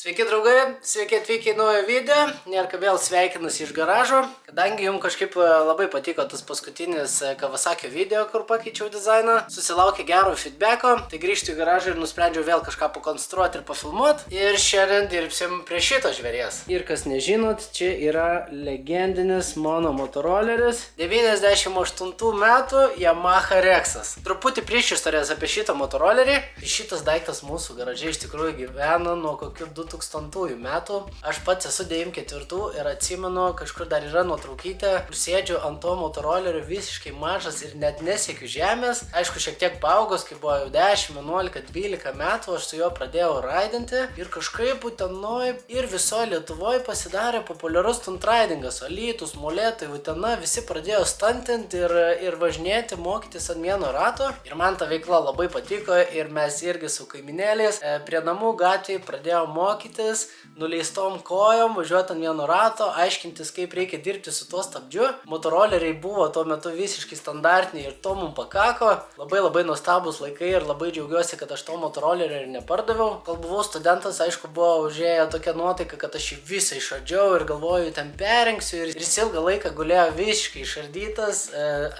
Sveiki draugai, sveiki atvykę į naują video, Nerka vėl sveikinusi iš garažo. Kadangi jums kažkaip labai patiko tas paskutinis Kawasaki video, kur pakeičiau dizainą, susilaukė gero feedbacko, tai grįžtu į garažą ir nusprendžiau vėl kažką pakonstruoti ir pafilmuoti. Ir šiandien dirbsim prie šito žvėries. Ir kas nežinot, čia yra legendinis mano motoroleris, 98 metų Yamaha Rexas. Truputį priešistorės apie šitą motorolerį. Šitas daiktas mūsų garaže iš tikrųjų gyvena nuo kokių 2000 metų. Aš pats esu 94 ir atsimenu, kažkur dar yra nuotraukytė, kur sėdžiu ant to motorolerio visiškai mažas ir net nesiekiu žemės. Aišku, šiek tiek paaugęs, kai buvo jau 10, 11, 12 metų, aš su juo pradėjau raidinti ir kažkaip Utenoj ir visoje Lietuvoje pasidarė populiarus stuntraidingas. Alytus, Molėtai, Utena, visi pradėjo stantinti ir važinėti, mokytis ant vieno rato. Ir man ta veikla labai patiko ir mes irgi su kaiminėliais prie namų gatvėje pradėjome mokytis, nuleistom kojom, važiuoti ant vieno rato, aiškintis, kaip reikia dirbti su tuo stabdžiu. Motoroleriai buvo tuo metu visiškai standartiniai ir to mums pakako. Labai nuostabus laikai ir labai džiaugiuosi, kad aš to motorolerio ir nepardaviau. Kol buvau studentas, aišku, buvo užėję tokia nuotaika, kad aš jį visą išardžiau ir galvoju, ten perrinksiu ir jis ilgą laiką gulėjo visiškai išardytas,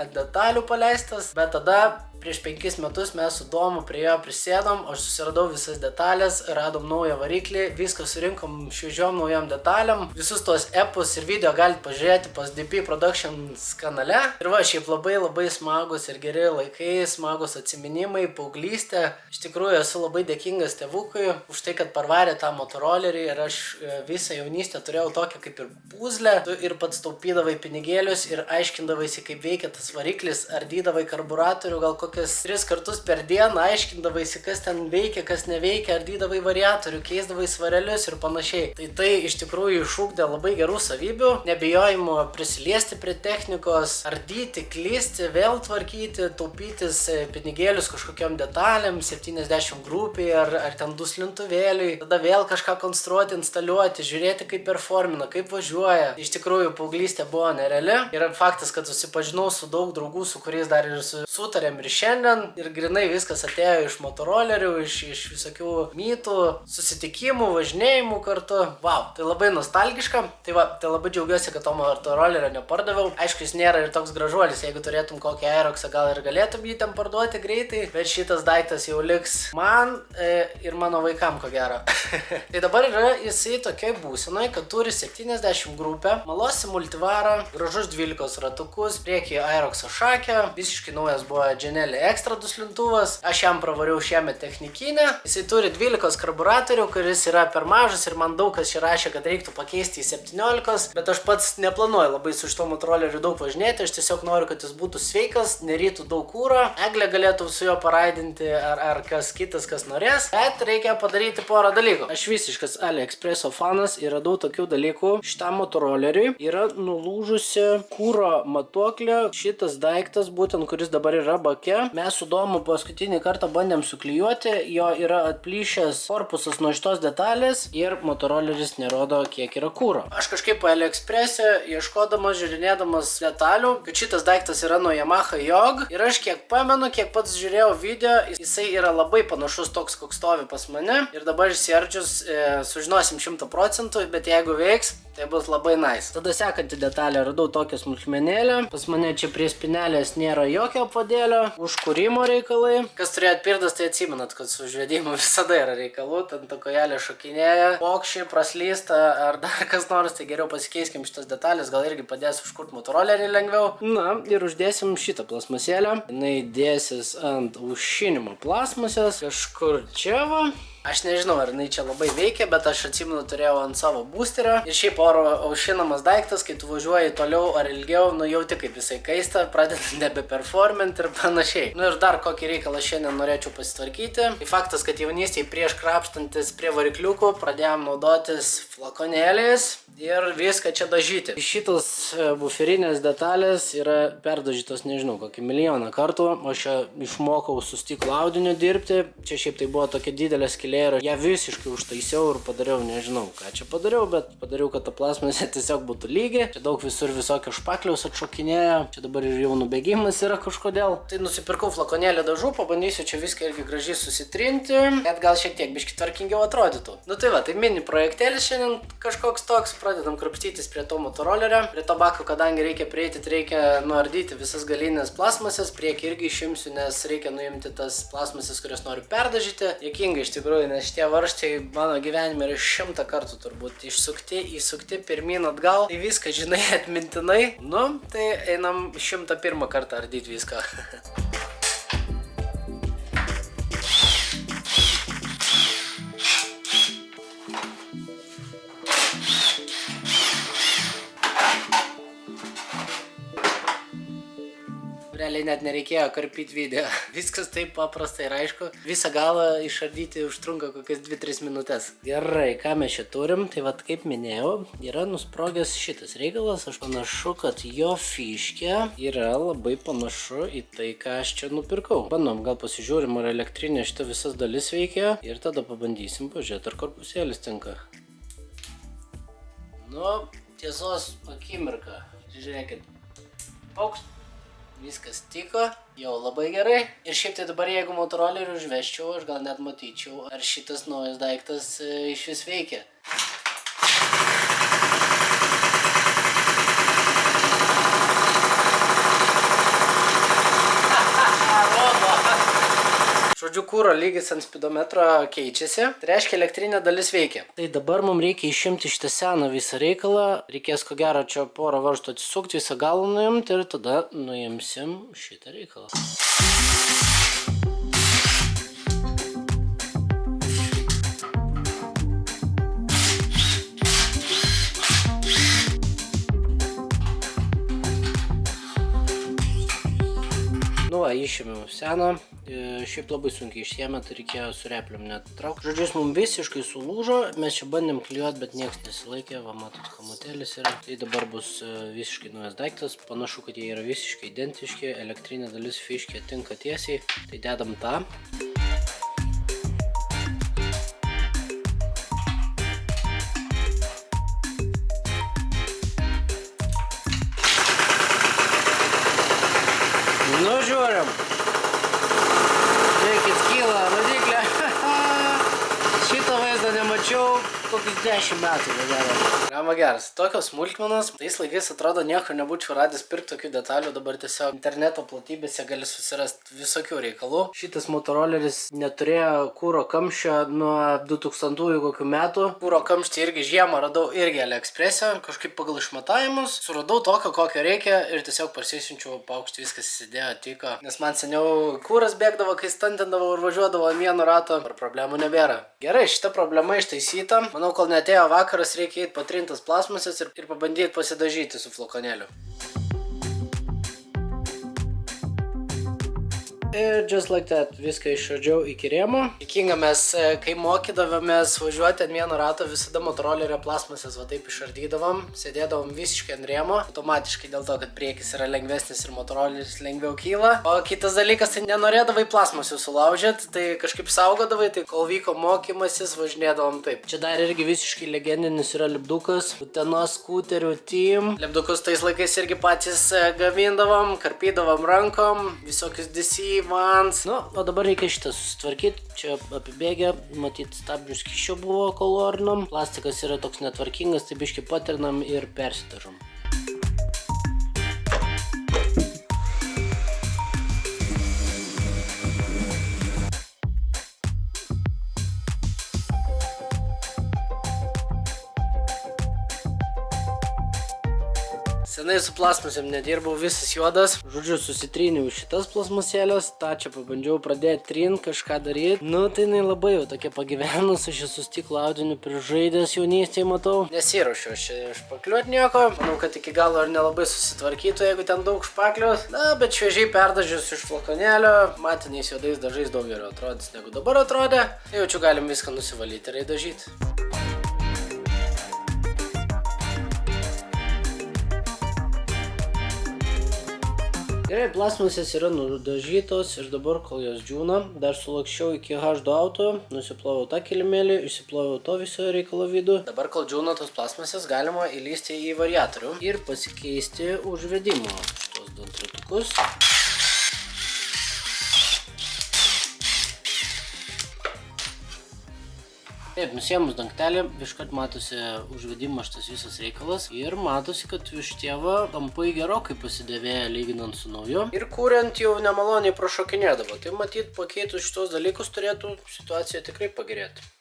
ant detalių paleistas, bet tada prieš 5 metus mes su Domu prie jo prisėdom, aš susiradau visas detalės, radom naują variklį, viską surinkom šviežiom naujom detalėm. Visus tos epus ir video galite pažiūrėti pas DP Productions kanale. Ir va, šiaip labai smagus ir geri laikai, smagus atsiminimai, paauglystė. Iš tikrųjų esu labai dėkingas tėvukui už tai, kad parvarė tą motorolerį ir aš visą jaunystę turėjau tokią kaip ir puzlę. Tu ir pats taupydavai pinigėlius ir aiškindavaisi, kaip veikia tas variklis, ardydavai karburatorių, gal kokias 3 kartus per dieną, aiškindavaisi, kas ten veikia, kas neveikia, ardydavai variatorių, keisdavai svarelius ir panašiai. Tai iš tikrųjų išugdė labai gerų savybių, nebijojimo prisiliesti prie technikos, ardyti, klysti, vėl tvarkyti, taupytis pinigėlius kažkokiam detalėm, 70 grupiai ar ten duslintuvėliui, tada vėl kažką konstruoti, instaliuoti, žiūrėti, kaip performina, kaip važiuoja. Iš tikrųjų, paauglystė buvo nereali ir faktas, kad susipažinau su daug draugų, su kuriais dar ir sutarėm ir šiandien ir grinai viskas atėjo iš motorolerių, iš visokių mytų, susitikimų, važinėjimų kartu. Wow, tai labai nostalgiška. Tai labai džiaugiuosi, kad to motorolerio nepardaviau. Aišku, jis nėra ir toks gražuolis, jeigu turėtum kokį Aeroxą, gal ir galėtum jį ten parduoti greitai, bet šitas daiktas jau liks man ir mano vaikam, ko gero. Tai dabar yra jisai tokiai būsenai, kad turi 70 grupę, malosi multivarą, gražus 12 ratukus, priekyje Aeroxo šakę, visiškai naujas buvo Genelli Extra duslintuvas, aš jam pravariau šiemet technikinę, jisai turi 12 karburatorių, kuris yra per mažas ir man daug kas čia rašė, kad reiktų pakeisti į 17, bet aš pats neplanuoju labai su šito motoroleriu daug važinėti, aš tiesiog noriu, kad jis būtų sveikas, nerytų daug kūro, Eglė galėtų su juo paraidinti ar kas kitas, kas norės, bet reikia padaryti porą dalykų. Aš visiškas AliExpresso fanas ir radau tokių dalykų. Šitam motoroleriui yra nulūžusi kūro matuoklė, šitas daiktas būtent, kuris dabar yra bake. Mes su Domu paskutinį kartą bandėm suklijuoti, jo yra atplyšęs korpusas nuo šitos detalės ir motoroleris nerodo, kiek yra kūro. Aš kažkaip AliExpress'e ieškodamas, žiūrinėdamas detalių, kad šitas daiktas yra nuo Yamaha JOG ir aš kiek pamenu, kiek pats žiūrėjau video, jisai yra labai panašus toks, koks stovi pas mane ir dabar išsiardžius sužinosim 100%, bet jeigu veiks, tai bus labai nice. Tada sekanti detalė, radau tokią smulkmenėlę. Pas mane čia prie spinelės nėra jokio padėlio. Užkūrimo reikalai. Kas turėjot pirdas, tai atsimenat, kad su užvedimu visada yra reikalų. Ten ta kojelė šokinėja, pokščiai praslysta ar dar kas nors, tai geriau pasikeiskim šitas detalės, gal irgi padės užkurti motorolerį lengviau. Na, ir uždėsim šitą plasmasėlę. Jinai dėsis ant aušinimo plasmasės. Kažkur čia va. Aš nežinau, ar jinai čia labai veikia, bet aš atsimenu turėjau ant savo boosterio. Ir šiaip oro aušinamas daiktas, kai tu važiuoji toliau ar ilgiau, jauti kaip jisai kaista, pradeda nebeperforminti ir panašiai. Ir dar kokį reikalą šiandien norėčiau pasitvarkyti. Tai faktas, kad jaunystėje prieš krapštantis prie varikliukų pradėjom naudotis flakonėliais ir viską čia dažyti. Šitos buferinės detalės yra perdažytos, nežinau, kokį milijoną kartų. Aš čia išmokau su stiklo audiniu dirbti. Čia šiaip tai buvo tokia didelė skylė skylė ir ją visiškai užtaisiau ir padariau, nežinau ką čia padariau, bet padariau, kad ta plasmasė tiesiog būtų lygi. Čia daug visur visokio špakliaus atšokinėjo, čia dabar ir jau nubėgimas yra kažkodėl. Tai nusipirkau flakonėlį dažų, pabandysiu čia viską irgi gražiai susitrinti, net gal šiek tiek biškį tvarkingiau atrodytų. Nu tai va, tai mini projektėlis šiandien kažkoks toks, pradedam krapstytis prie to motorolerio. Prie to bako, kadangi reikia prieiti, tai reikia nuardyti visas galinės plasmasės, priekį irgi išimsiu, nes reikia nuimti tas plasmasės, kurias noriu perdažyti. Dėkinga iš tikrųjų, nes šitie varžtai mano gyvenime yra 100 kartų turbūt išsukti, įsukti, pirmyn atgal. Tai viską žinai atmintinai. Nu, tai einam 101 kartą ardyti viską. Realiai net nereikėjo karpyti video. Viskas taip paprastai ir aišku. Visą galą išardyti užtrunka kokias 2-3 minutės. Gerai, ką mes čia turim? Tai vat kaip minėjau, yra nusprogęs šitas reikalas. Aš panašu, kad jo fiškė yra labai panašu į tai, ką aš čia nupirkau. Bandom, gal pasižiūrim, ar elektrinė šita visas dalis veikia. Ir tada pabandysim pažiūrėti, ar korpusėlis tinka. Nu, tiesos akimirka. Žiūrėkit. Paukšt. Viskas tiko, jau labai gerai. Ir šiaip tai dabar jeigu motorolerį užveščiau, aš gal net matyčiau, ar šitas naujas daiktas iš vis veikia. Žodžiu, kūro lygis ant spidometro keičiasi, tai reiškia elektrinė dalis veikia. Tai dabar mums reikia išimti šitą seną visą reikalą, reikės ko gero čia porą varžtų atsisukti, visą galą nuimti ir tada nuimsim šitą reikalą. Nu va, išėmiau seną, šiaip labai sunkiai išsiėmė, tai reikėjo su replium net traukti. Žodžius, mums visiškai sulūžo, mes čia bandėm klijuoti, bet nieks nesilaikė, va matot, hamutėlis yra. Tai dabar bus visiškai naujas daiktas, panašu, kad jie yra visiškai identiški, elektrinė dalis fiškė tinka tiesiai, tai dedam tą. Nu, žiūrim. Žiūrėkit, skyla rodiklė. Šitą vaizdą nemačiau kokius 10 metų. Gama geras. Tokios smulkmenos. Tais laikais atrodo niekur nebūčiau radęs pirkti tokių detalių. Dabar tiesiog interneto platybėse gali susirasti visokių reikalų. Šitas motoroleris neturėjo kūro kamščio nuo 2000 kokių metų. Kūro kamštį irgi žiemą radau irgi AliExpress'e. Kažkaip pagal išmatavimus. Suradau tokio, kokio reikia ir tiesiog parsisiunčiau paukštį, viskas įsidėjo, tiko. Nes man seniau kūras bėgdavo, kai standindavau ir važiuodavo ant vieno rato. Ar problemų nebėra. Gerai, šita problema ištaisyta. Manau, kol netėjo vakaras, reikia eiti patrintas plasmasės ir pabandyti pasidažyti su flakonėliu. Ir just like that, viską išardžiau iki rėmo. Dėkinga, mes, kai mokydavomės važiuoti ant vieno rato, visada motorolerio plasmasės va taip išardydavom, sėdėdavom visiškai ant rėmo, automatiškai dėl to, kad priekis yra lengvesnis ir motoroleris lengviau kyla. O kitas dalykas, tai nenorėdavai plasmasių sulaužyti, tai kažkaip saugodavai, tai kol vyko mokymasis, važinėdavom taip. Čia dar irgi visiškai legendinis yra lipdukas, Utenos skuterių team. Lipdukus tais laikais irgi patys gamindavom, karpydavom rankom, visokius DC vans. Nu, o dabar reikia šitą susitvarkyti. Čia apibėgę, matyt, stabdžių skysčio buvo kolorinom. Plastikas yra toks netvarkingas, tai biškį patrinam ir persidažom. Senai su plasmasėm nedirbau, visas juodas. Žodžiu, susitryniau šitas plasmasėlės, tą čia pabandžiau pradėti trint, kažką daryti. Nu, tai jinai labai jau tokia pagyvenus, aš esu stiklo audiniu prižaidęs jaunystėje, matau. Nesiruošiu aš špakliuoti nieko. Manau, kad iki galo ir nelabai susitvarkytų, jeigu ten daug špaklius. Na, bet šviežiai perdažius iš flakonėlio, matiniais juodais dažais daug geriau atrodys, negu dabar atrodė. Jaučiu, galim viską nusivalyti ir įdažyti. Gerai, plasmasės yra nudažytos ir dabar, kol jos džiūna, dar sulakščiau iki H2 auto, nusiploviau tą kilimėlį, išsiploviau to viso reikalo vidų. Dabar, kol džiūna tos plasmasės, galima įlysti į variatorių ir pasikeisti užvedimo šitos dantratukus. Taip, nusėmus dangtelį, iškart matosi užvedimo šitas visas reikalas ir matosi, kad vištieva tampai gerokai pasidėvėja lyginant su nauju ir kuriant jau nemaloniai prašokinėdavo. Tai matyt, pakeitus šitos dalykus turėtų situacija tikrai pagerėti.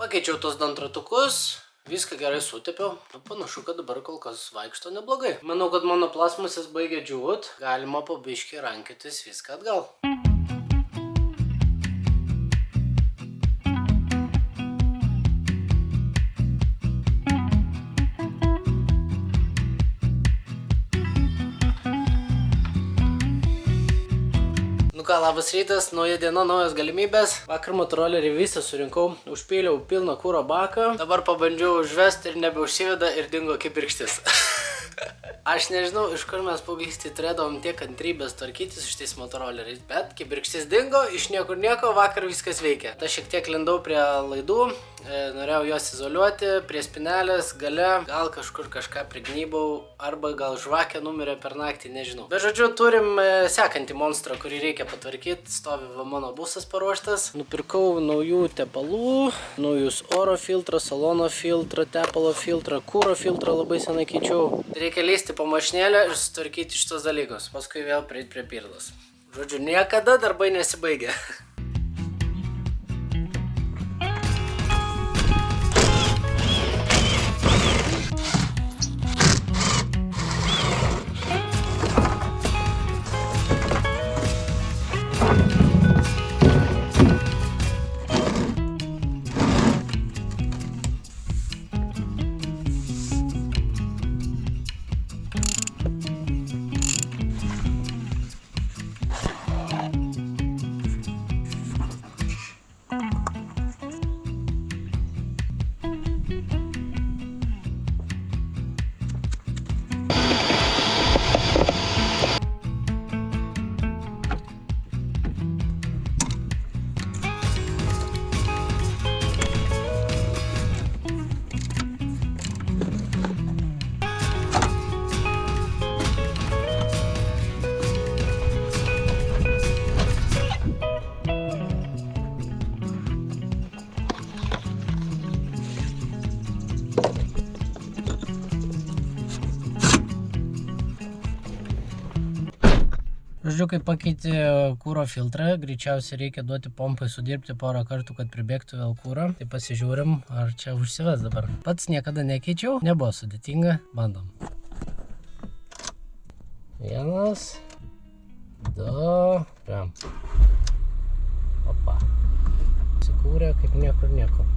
Pakeičiau tos dantratukus, viską gerai sutepiau. Panašu, kad dabar kol kas vaikšto neblogai. Manau, kad mano plasmasės baigia džiūt. Galima po biškį rankiotis viską atgal. Ką, labas rytas, nauja diena, naujos galimybės. Vakar motorolerį visą surinkau, užpyliau pilną kuro baką. Dabar pabandžiau užvesti ir nebeužsiveda ir dingo kibirkštis. Aš nežinau, iš kur mes paauglystėje turėdavom tiek kantrybės tvarkytis šitais motoroleriais, bet kibirkštis dingo, iš niekur nieko, vakar viskas veikia. Ta šiek tiek lindau prie laidų, norėjau juos izoliuoti, prie spinelės, gale, gal kažkur kažką prignybau, arba gal žvakė numirė per naktį, nežinau. Bet žodžiu, turim sekantį monstrą, kurį reikia patvarkyti, stovi va mano busas paruoštas. Nupirkau naujų tepalų, naujus oro filtrą, salono filtrą, tepalo filtrą, kuro filtrą labai senai keičiau. Reikia lysti po mašinėlę ir sutvarkyti šitos dalykus, paskui vėl prieiti prie pirlos. Žodžiu, niekada darbai nesibaigia. Žodžiu, kai pakeitė kūro filtrą, greičiausiai reikia duoti pompai sudirbti porą kartų, kad pribėgtų vėl kūrą. Tai pasižiūrim, ar čia užsives dabar. Pats niekada nekeičiau, nebuvo sudėtinga, bandom. 1, 2, 3. Opa. Sikūrė kaip niekur nieko.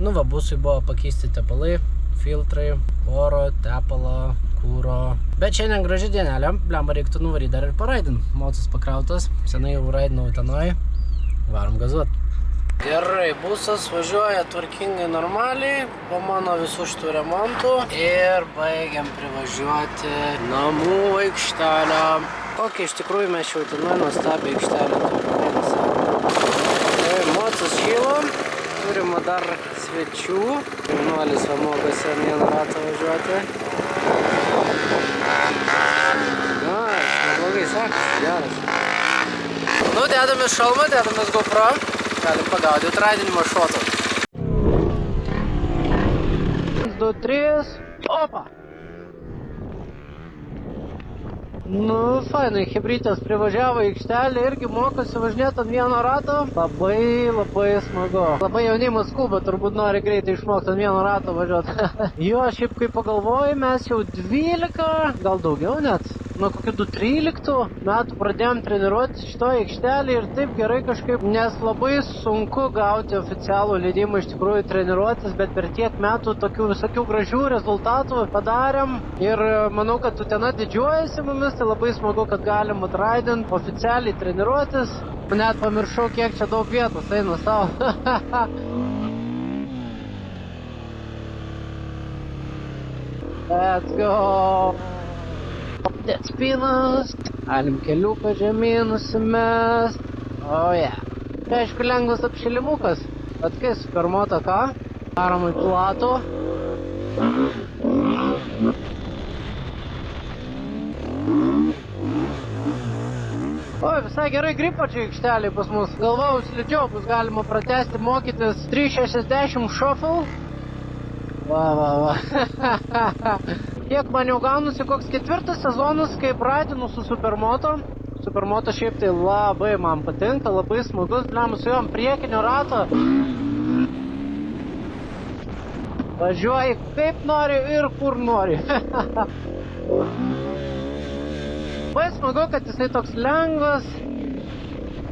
Nu va, busui buvo pakeisti tepalai, filtrai, oro, tepalo, kūro. Bet šiandien graži dienelė, blemba reiktų nuvaryti dar ir paraidint. Mocis pakrautas, senai jau raidinau tenai, varom gazuot. Gerai, busas važiuoja tvarkingai normaliai, po mano visų šitų remontų ir baigiam privažiuoti namų aikštelę. Kokia iš tikrųjų mes jau tenai nuostabią aikštelę turim. Mocis šylo, turim dar svečių. Jaunuolis va mokosi ant vieno rato važiuoti. Neblogai sekasi, geras. Nu, dedamės šalmą, dedamės GoPro. Galim pagaudyti raidinimo šotų. 1, 2, 3. Opa! Nu, fainai, hebrytės privažiavo į aikštelę, irgi mokosi važinėti ant vieno rato. Labai smagu. Labai jaunimas skuba, turbūt nori greitai išmokti ant vieno rato važiuoti. Jo, šiaip kaip pagalvoju, mes jau 12, gal daugiau net, nuo kokių 2013 metų pradėjom treniruotis šitoje aikštelėje ir taip gerai kažkaip, nes labai sunku gauti oficialų leidimą iš tikrųjų treniruotis, bet per tiek metų tokių visokių gražių rezultatų padarėm ir manau, kad Utena didžiuojasi mumis, tai labai smagu, kad galim atraidint, oficialiai treniruotis. Net pamiršau, kiek čia daug vietos eina savo. Let's go! Dead spinas. Galim keliuką žemyn nusimest. Oh yeah. Tai aišku lengvas apšilimukas. Bet kai supermoto ką? Darom į platų. Oi, visai gerai gripo čia aikšteliai pas mus. Galvojau, slidžiau bus galima pratesti mokytis 360 shuffle. Va. Kiek man jau gaunasi, koks 4 sezonas, kaip raidinu su supermoto. Supermoto šiaip tai labai man patinka, labai smagus, blem, su juom priekinio rato. Važiuoji kaip nori ir kur nori. Labai smagu, kad jisai toks lengvas,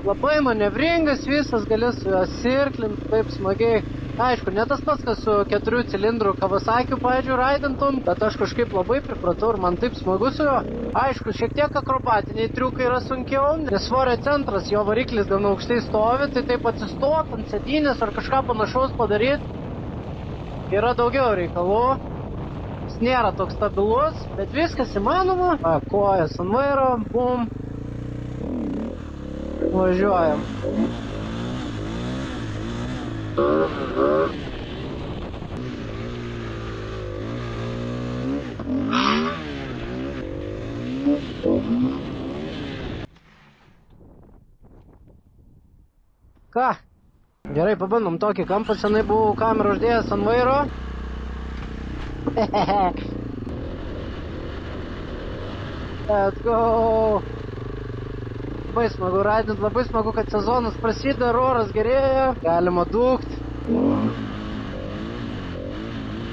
labai manevringas, visas gali su juo sirklint, taip smagiai. Aišku, ne tas pats, kas su 4 cilindrų Kawasakiu, pavyzdžiui, raidintum, bet aš kažkaip labai pripratau ir man taip smagu su juo. Aišku, šiek tiek akrobatiniai triukai yra sunkiau, nes svorio centras, jo variklis gana aukštai stovi, tai taip atsistot ant sėdynės ar kažką panašaus padaryti yra daugiau reikalų. Jis nėra toks stabilus, bet viskas įmanoma. Kojas ant vairo, bum. Važiuojam. Ką? Gerai, pabandom tokį kampą, senai buvau kamerą uždėjęs ant vairo. Let's go! Labai smagu raidint, labai smagu, kad sezonas prasideda, oras gerėja, galima dūkt.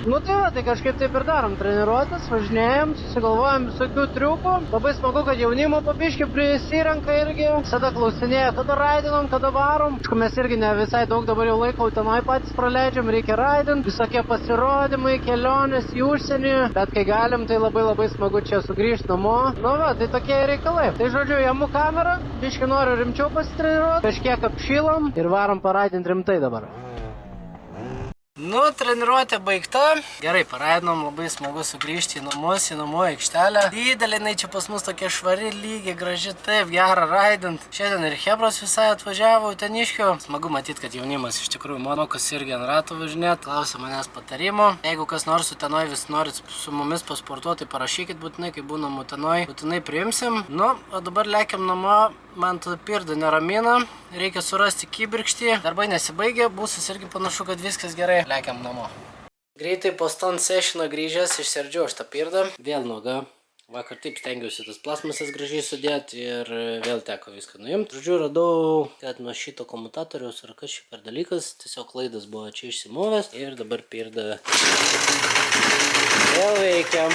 Nu tai va, tai kažkaip taip ir darom treniruotis, važinėjom, susigalvojom visokių triukų. Labai smagu, kad jaunimo pabiškį prisirenka irgi. Visada klausinėja, kada raidinam, kada varom. Aišku, mes irgi ne visai daug dabar jau laiko Utenoj patys praleidžiam, reikia raidint. Visokie pasirodymai, kelionės į užsienį. Bet kai galim, tai labai smagu čia sugrįžti namo. Nu va, tai tokie reikalai. Tai žodžiu, jamu kamerą, biškį noriu rimčiau pasitreniruoti. Kažkiek apšylam ir varom paraidint rimtai dabar. Nu, treniruotė baigta. Gerai, paraidinom, labai smagu sugrįžti į namus, į namų aikštelę. Didelė, jinai čia pas mus tokia švari, lygiai, graži, taip, gera raidint. Šiandien ir Hebros visai atvažiavo Uteniškių. Smagu matyti, kad jaunimas iš tikrųjų mokosi irgi ant ratų važinėti. Klausia manęs patarimo. Jeigu kas nors Utenoj vis norit su mumis pasportuoti, tai parašykit būtinai, kai būnam Utenoj. Būtinai priimsim. Nu, o dabar lekiam namo. Man ta pirda neramina, reikia surasti kibirkštį, darbai nesibaigė, būsis irgi panašu, kad viskas gerai, lekiam namo. Greitai po stunt sessiono grįžęs išsiardžiau aš tą pirdą, vėl nuoga. Vakar taip stengiausi tas plasmasas gražiai sudėti ir vėl teko viską nuimti. Žodžiu, radau, kad nuo šito komutatoriaus ar kas čia per dalykas, tiesiog klaidas buvo čia išsimovęs ir dabar pirda vėl veikia.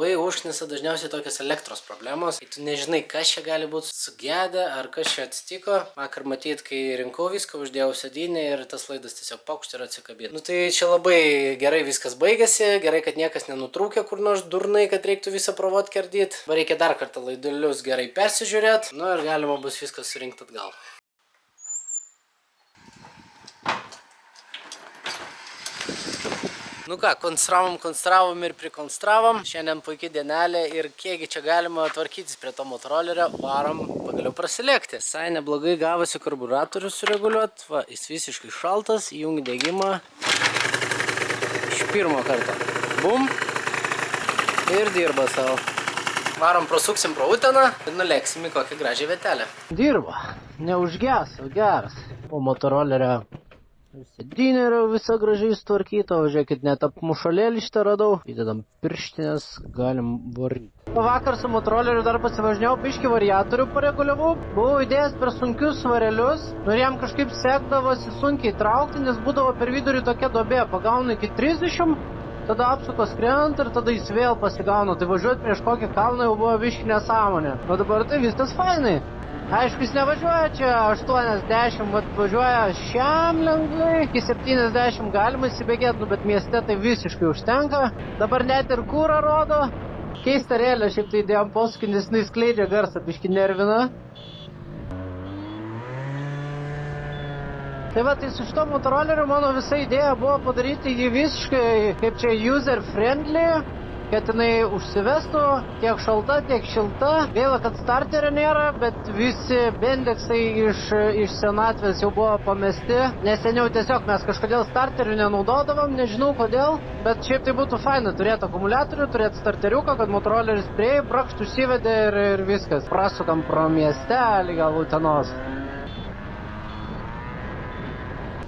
Labai užknisa dažniausiai tokios elektros problemos. Kai tu nežinai, kas čia gali būti sugedę ar kas čia atsitiko. Vakar matyt, kai rinkau viską, uždėjau sėdynę ir tas laidas tiesiog paukšt ir atsikabėt. Nu tai čia labai gerai viskas baigėsi. Gerai, kad niekas nenutrūkė kur nors durnai, kad reiktų visą provot kerdyt. Reikia dar kartą laidelius gerai persižiūrėt. Nu ir galima bus viskas surinkti atgal. Nu ką, konstravom ir prikonstravom. Šiandien puikiai dienelė ir kiekgi čia galima tvarkytis prie to motorolerio. Varom pagaliau prasilėkti. Visai neblogai gavosi karburatorių sureguliuoti. Va, jis visiškai šaltas, įjungi degimą. Iš pirmo karto. Bum. Ir dirba savo. Varom prasuksim pro Uteną ir nulėksim į kokią gražią vietelę. Dirba. Neužges, o geras. Po motorolerio. Sėdynė yra visa gražiai sutvarkyta, o žiūrėkit, net apmušalėlį šitą radau. Įdedam pirštinės, galim varyti. Vakar su motoroleriu dar pasivažinėjau, biškį variatorių pareguliavau. Buvau įdėjęs per sunkius svarelius, ir jam kažkaip sekdavosi sunkiai traukti, nes būdavo per vidurį tokia duobė, pagaunu iki 30, tada apsukos krenta ir tada jis vėl pasigauna. Tai važiuoti prieš kokį kalną jau buvo biški nesąmonė. O dabar tai viskas fainai. Aišku, jis nevažiuoja čia 80, bet važiuoja šiam lengvai. Iki 70 galima įsibėgėti, bet mieste tai visiškai užtenka. Dabar net ir kūrą rodo. Keista rėlė, šiaip tai įdėjom posūkį, nes jis skleidžia garsą, biški nervina. Tai va, tai su šito motoroleriu mano visa idėja buvo padaryti jį visiškai, kaip čia, user friendly. Kad jinai užsivestų tiek šalta, tiek šilta. Gaila, kad starterio nėra, bet visi bendeksai iš senatvės jau buvo pamesti. Nes seniau tiesiog mes kažkodėl starterių nenaudodavom, nežinau kodėl. Bet šiaip tai būtų faina turėti akumuliatorių, turėti starteriuką, kad motoroleris prieį, brakšt užsivedė ir viskas. Prasukam pro miestelį gal Utenos.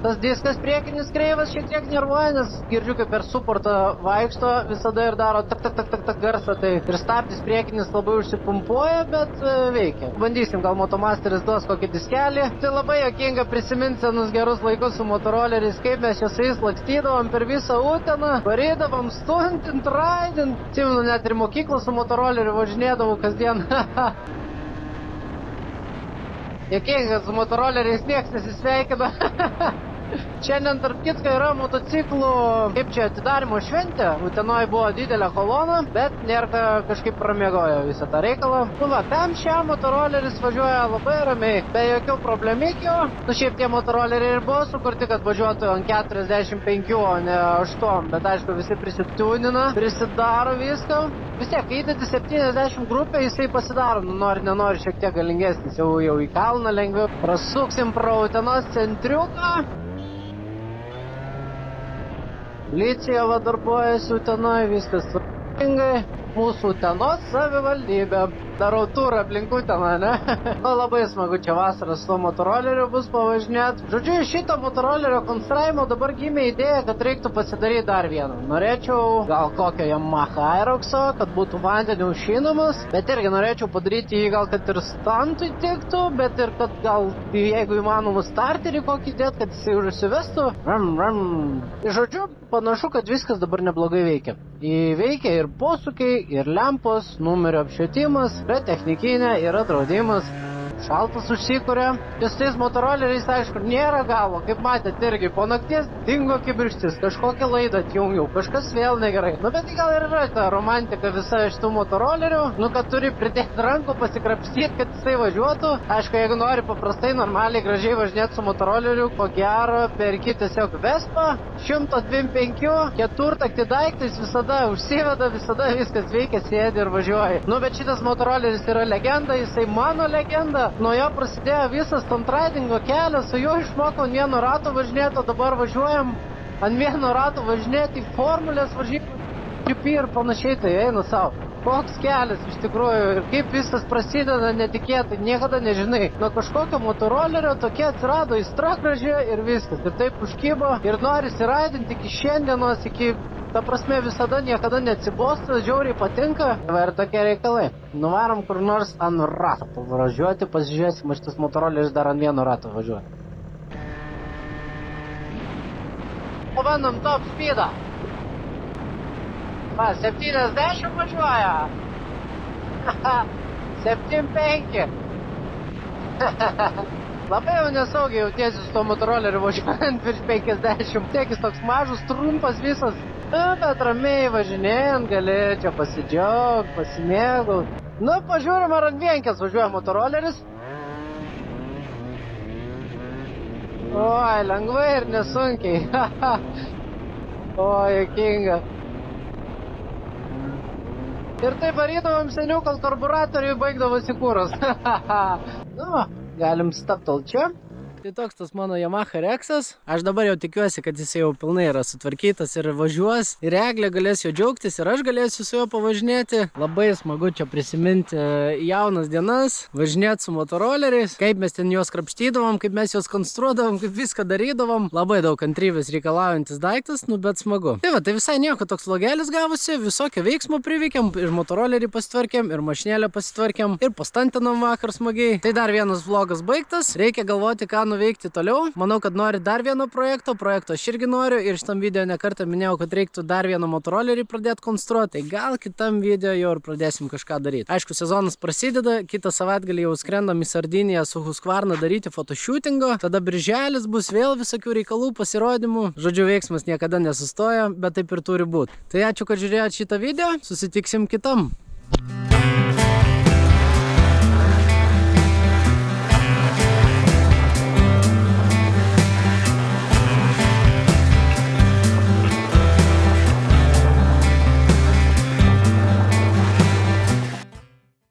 Tas diskas priekinis kreivas šiek tiek nervuoja, nes girdžiu, kaip per suportą vaikšto visada ir daro tak garsą, tai ir stabdis priekinis labai užsipumpuoja, bet veikia. Bandysim, gal Motomasteris duos kokį diskelį. Tai labai juokinga prisiminti senus gerus laikus su motoroleriais, kaip mes čia su jais lakstydavom per visą Uteną, varydavom stuntint, raidint. Atsimenu, net ir mokyklą su motoroleriu važinėdavau kasdien. Juokinga, su motoroleriais nieks nesisveikina. Šiandien tarp kitko yra motociklų, kaip čia, atidarimo šventė. Utenoj buvo didelė kolona, bet nėra kažkaip pramiegojo visą tą reikalą. Nu va, ten šią motoroleris važiuoja labai ramiai, be jokių problemikių. Nu šiaip tie motoroleriai ir buvo sukurti, kad važiuotų ant 45, o ne 8. Bet aišku, visi prisitūnina, prisidaro viską. Vis tiek, kai įdėti 70 grupę, jisai pasidaro, nu nori, nenori, šiek tiek galingesnis. Jau į kalną lengviau. Prasuksim pro Utenos centriuką. Policija va darbuojasi Utenoj, viskas tvarkingai. Mūsų Utenos savivaldybė. Darau turą aplink Uteną, ne? Nu, labai smagu čia vasarą su motoroleriu bus pavažinėt. Žodžiu, iš šito motorolerio konstravimo dabar gimė idėja, kad reiktų pasidaryti dar vieną. Norėčiau gal kokio Yamaha Aeroxo, kad būtų vandeniu užšinamas, bet irgi norėčiau padaryti jį gal kad ir stantui tiktų, bet ir kad gal, jeigu įmanoma, starterį kokį dėt, kad jisai užsivestų. Žodžiu, panašu, kad viskas dabar neblogai veikia. Veikia ir posūkiai, ir lempos, numerio apšvietimas, yra technikinė, yra draudimas. Šaltas užsikuria. Ties tais motoroleriais, aišku, nėra galo. Kaip matėte, irgi po nakties dingo kibirkštis, kažkokią laidą atjungiau, kažkas vėl negerai. Nu, bet gal ir yra ta romantika visa iš tų motorolerių. Nu, kad turi pridėti rankų, pasikrapstyti, kad jisai važiuotų. Aišku, jeigu nori paprastai, normaliai, gražiai važinėti su motoroleriu, ko gero, perki tiesiog Vespa, 125, keturtaktį daiktais visada užsiveda, visada viskas veikia, sėdi ir važiuoja. Nu, bet šitas motoroleris yra legenda, jisai mano legenda. Nuo jo prasidėjo visas stuntridingo kelias, su juo išmokau ant vieno rato važinėti, o dabar važiuojam ant vieno rato važinėti į formulės varžybų ir panašiai, tai eina savo. Koks kelias iš tikrųjų ir kaip viskas prasideda netikėtai, niekada nežinai. Nuo kažkokio motorolerio tokia atsirado aistra graži ir viskas. Ir taip užkybo ir norisi raidinti iki šiandienos, iki... Ta prasme, visada niekada neatsibosta, žiauriai patinka. Va ir tokie reikalai. Nuvarom kur nors ant rato pavažiuoti, pasižiūrėsim, šitas motoroleris dar ant vieno rato važiuoja. Pabandom top speedą. Va, 70 važiuoja. 75. Labai jau nesaugiai jautiesi su to motoroleriu važiuojant virš 50. Tiek jis toks mažas, trumpas visas. Bet ramiai važinėjant gali čia pasidžiaugt, pasimėgaut. Nu, pažiūrim, ar ant vienkės važiuoja motoroleris. Oi, lengvai ir nesunkiai. Oi, juokinga. Ir taip varydavom seniau, kol karburatoriui baigdavosi kūras. Nu, galim stabtelt čia. Tai toks tas mano Yamaha Rexas. Aš dabar jau tikiuosi, kad jis jau pilnai yra sutvarkytas ir važiuos. Ir Eglė galės jo džiaugtis ir aš galėsiu su juo pavažinėti. Labai smagu čia prisiminti jaunas dienas, važinėti su motoroleriais, kaip mes ten juos krapštydavom, kaip mes juos konstruodavom, kaip viską darydavom. Labai daug kantrybės reikalaujantis daiktas, nu bet smagu. Tai va, tai visai nieko toks vlogelis gavosi, visokio veiksmo priveikėm, ir motorolerį pasitvarkėm, ir mašinėlę pasitvarkėm, ir pastantinom vakar smagiai. Tai dar vienas vlogas baigtas, reikia galvoti, ką nuveikti toliau. Manau, kad nori dar vieno projekto aš irgi noriu ir šitam video nekartą minėjau, kad reiktų dar vieną motorolerį pradėti konstruoti, tai gal kitam video jau ir pradėsim kažką daryti. Aišku, sezonas prasideda, kitą savaitgalį jau skrendam į Sardiniją su Husqvarna daryti fotoshootingo, tada birželis bus vėl visokių reikalų, pasirodymų. Žodžiu, veiksmas niekada nesustoja, bet taip ir turi būti. Tai ačiū, kad žiūrėjote šitą video, susitiksim kitam.